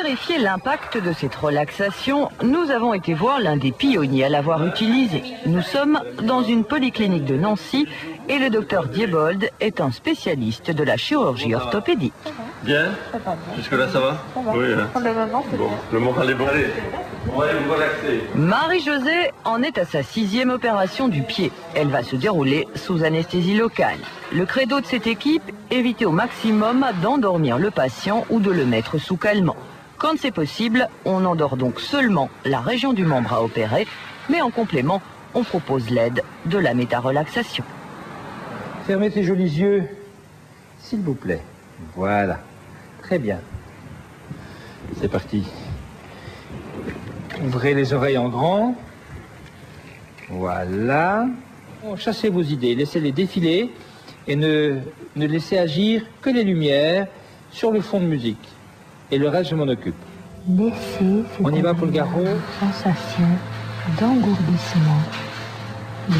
vérifier l'impact de cette relaxation, nous avons été voir l'un des pionniers à l'avoir utilisé. Nous sommes dans une polyclinique de Nancy et le docteur Diebold est un spécialiste de la chirurgie orthopédique. Bien. Jusque-là, ça va? Oui. Hein. Bon, le moral est bon. Allez, on va aller vous relaxer. Marie-Josée en est à sa 6e opération du pied. Elle va se dérouler sous anesthésie locale. Le credo de cette équipe, éviter au maximum d'endormir le patient ou de le mettre sous calmant. Quand c'est possible, on endort donc seulement la région du membre à opérer, mais en complément, on propose l'aide de la méta-relaxation. Fermez tes jolis yeux, s'il vous plaît. Voilà. Très bien. C'est parti. Ouvrez les oreilles en grand. Voilà. Chassez vos idées, laissez-les défiler et ne laissez agir que les lumières sur le fond de musique. Et le reste, je m'en occupe. Laissez On y va pour le garrot. Sensation d'engourdissement.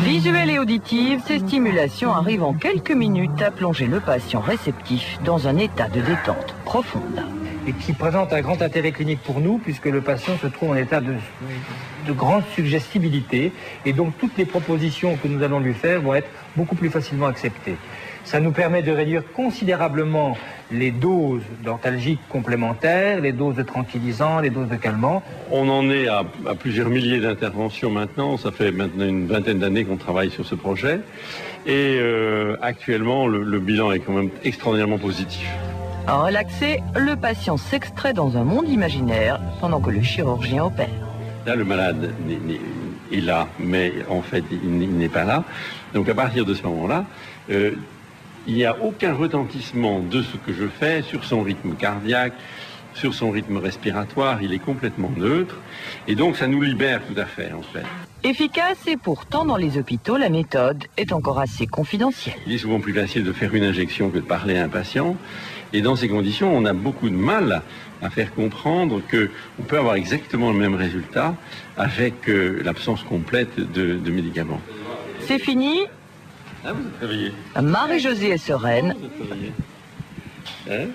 Visuelle et auditive, ces stimulations arrivent en quelques minutes à plonger le patient réceptif dans un état de détente profonde. Et qui présente un grand intérêt clinique pour nous, puisque le patient se trouve en état de grande suggestibilité, et donc toutes les propositions que nous allons lui faire vont être beaucoup plus facilement acceptées. Ça nous permet de réduire considérablement les doses d'antalgiques complémentaires, les doses de tranquillisants, les doses de calmants. On en est à plusieurs milliers d'interventions maintenant. Ça fait maintenant une vingtaine d'années qu'on travaille sur ce projet. Et actuellement, le bilan est quand même extraordinairement positif. Relaxé, le patient s'extrait dans un monde imaginaire pendant que le chirurgien opère. Là, le malade est là, mais en fait, il n'est pas là. Donc à partir de ce moment-là, il n'y a aucun retentissement de ce que je fais sur son rythme cardiaque, sur son rythme respiratoire, il est complètement neutre. Et donc ça nous libère tout à fait, en fait. Efficace et pourtant dans les hôpitaux, la méthode est encore assez confidentielle. Il est souvent plus facile de faire une injection que de parler à un patient. Et dans ces conditions, on a beaucoup de mal à faire comprendre qu'on peut avoir exactement le même résultat avec l'absence complète de médicaments. C'est fini. Ah, vous êtes réveillé. Marie-Josée est sereine. Hein?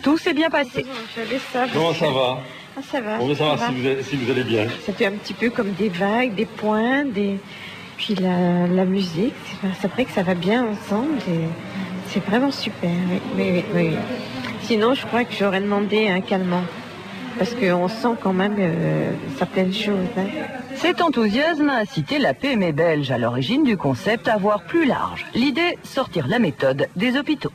Tout s'est bien passé. Comment ça va? Ah, ça va. On veut savoir si vous allez bien. Ça fait un petit peu comme des vagues, des points, puis la musique. C'est vrai que ça va bien ensemble. C'est vraiment super. Oui. Sinon, je crois que j'aurais demandé un calmant. Parce qu'on sent quand même certaines choses. Hein. Cet enthousiasme a incité la PME belge à l'origine du concept à voir plus large. L'idée, sortir la méthode des hôpitaux.